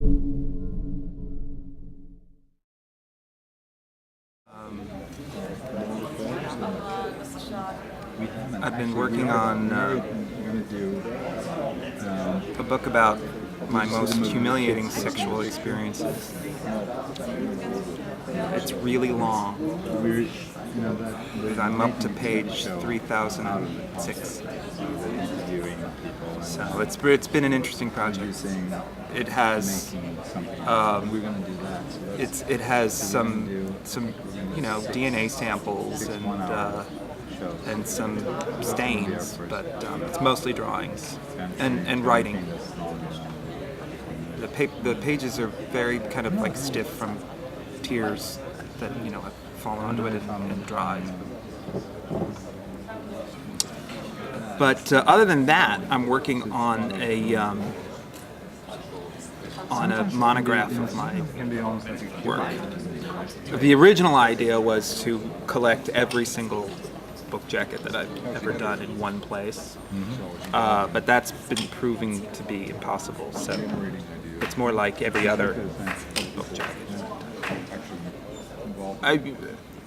I've been working on a book about my most humiliating sexual experiences. It's really long. I'm up to page 3006. So it's been an interesting project. It has it has some DNA samples and some stains, but it's mostly drawings and writing. The pages are very kind of like stiff from tears that have fallen onto it and dried. But other than that, I'm working on a monograph of my work. The original idea was to collect every single book jacket that I've ever done in one place, but that's been proving to be impossible. So it's more like every other book jacket.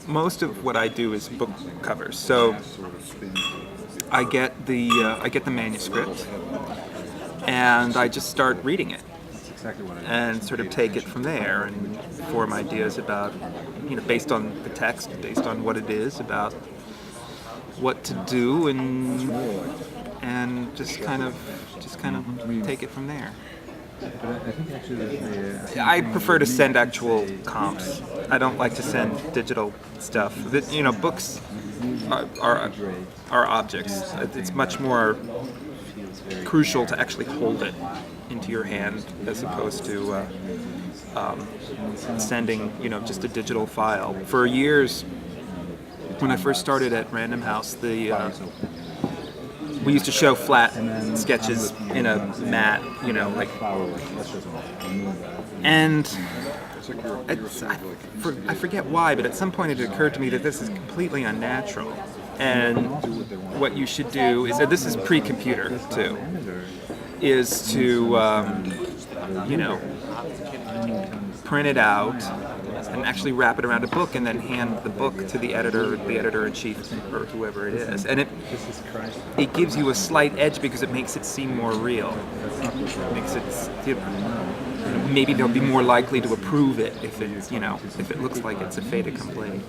Most of what I do is book covers. So I get the manuscript, and I just start reading it, and sort of take it from there and form ideas about, based on the text, based on what it is, about what to do, and just kind of take it from there. I prefer to send actual comps. I don't like to send digital stuff. Books are objects. It's much more crucial to actually hold it into your hand as opposed to sending, just a digital file. For years, when I first started at Random House, we used to show flat sketches in a mat, and I forget why, but at some point it occurred to me that this is completely unnatural. And what you should do is, this is pre-computer too, is to print it out and actually wrap it around a book and then hand the book to the editor-in-chief, or whoever it is. And it gives you a slight edge because it makes it seem more real. It makes it, maybe they'll be more likely to approve it if it looks like it's a fait accompli,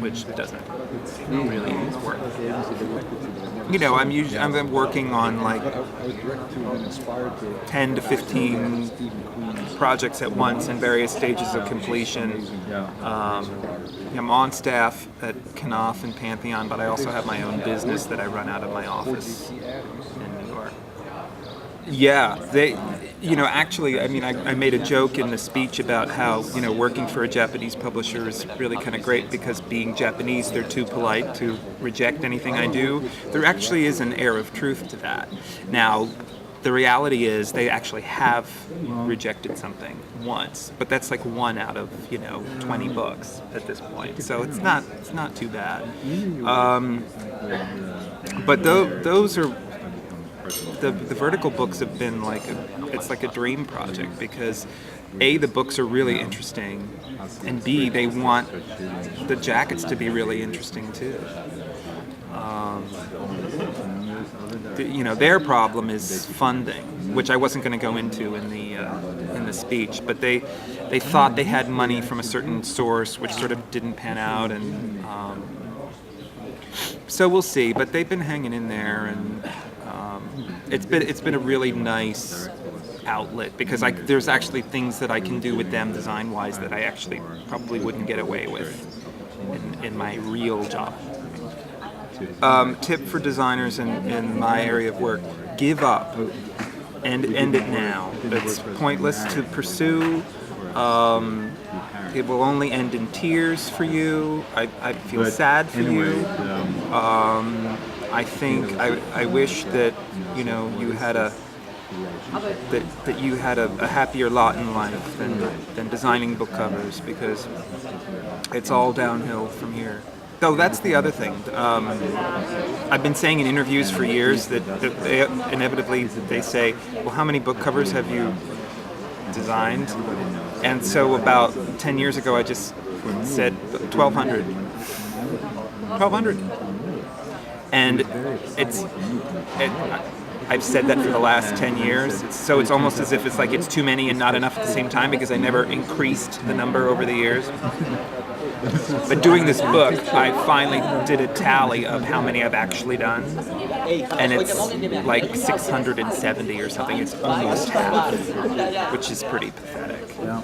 which it doesn't really work. I'm working on like 10 to 15 projects at once in various stages of completion. I'm on staff at Knopf and Pantheon, but I also have my own business that I run out of my office in New York. Yeah, actually, I made a joke in the speech about how, working for a Japanese publisher is really kind of great because being Japanese, they're too polite to reject anything I do. There actually is an air of truth to that. Now, the reality is they actually have rejected something once, but that's like one out of 20 books at this point, so it's not too bad. But those are the vertical books have been it's like a dream project because A, the books are really interesting, and B, they want the jackets to be really interesting too. Their problem is funding, which I wasn't going to go into in the speech, but they thought they had money from a certain source, which sort of didn't pan out, and so we'll see. But they've been hanging in there, and it's been a really nice outlet because there's actually things that I can do with them design-wise that I actually probably wouldn't get away with in my real job. Tip for designers in my area of work: give up and end it now. It's pointless to pursue. It will only end in tears for you. I feel sad for you. I think I wish that you had that you had a happier lot in life than designing book covers, because it's all downhill from here. So that's the other thing. I've been saying in interviews for years that they inevitably they say, well, how many book covers have you designed. And so about 10 years ago, I just said 1,200. 1,200. And I've said that for the last 10 years. So it's almost as if it's like it's too many and not enough at the same time because I never increased the number over the years. But doing this book, I finally did a tally of how many I've actually done. And it's like 670 or something. It's almost half, which is pretty pathetic. Yeah.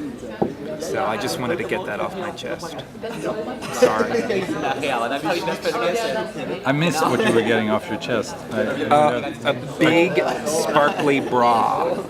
So I just wanted to get that off my chest. Sorry. I missed what you were getting off your chest. A big, sparkly bra.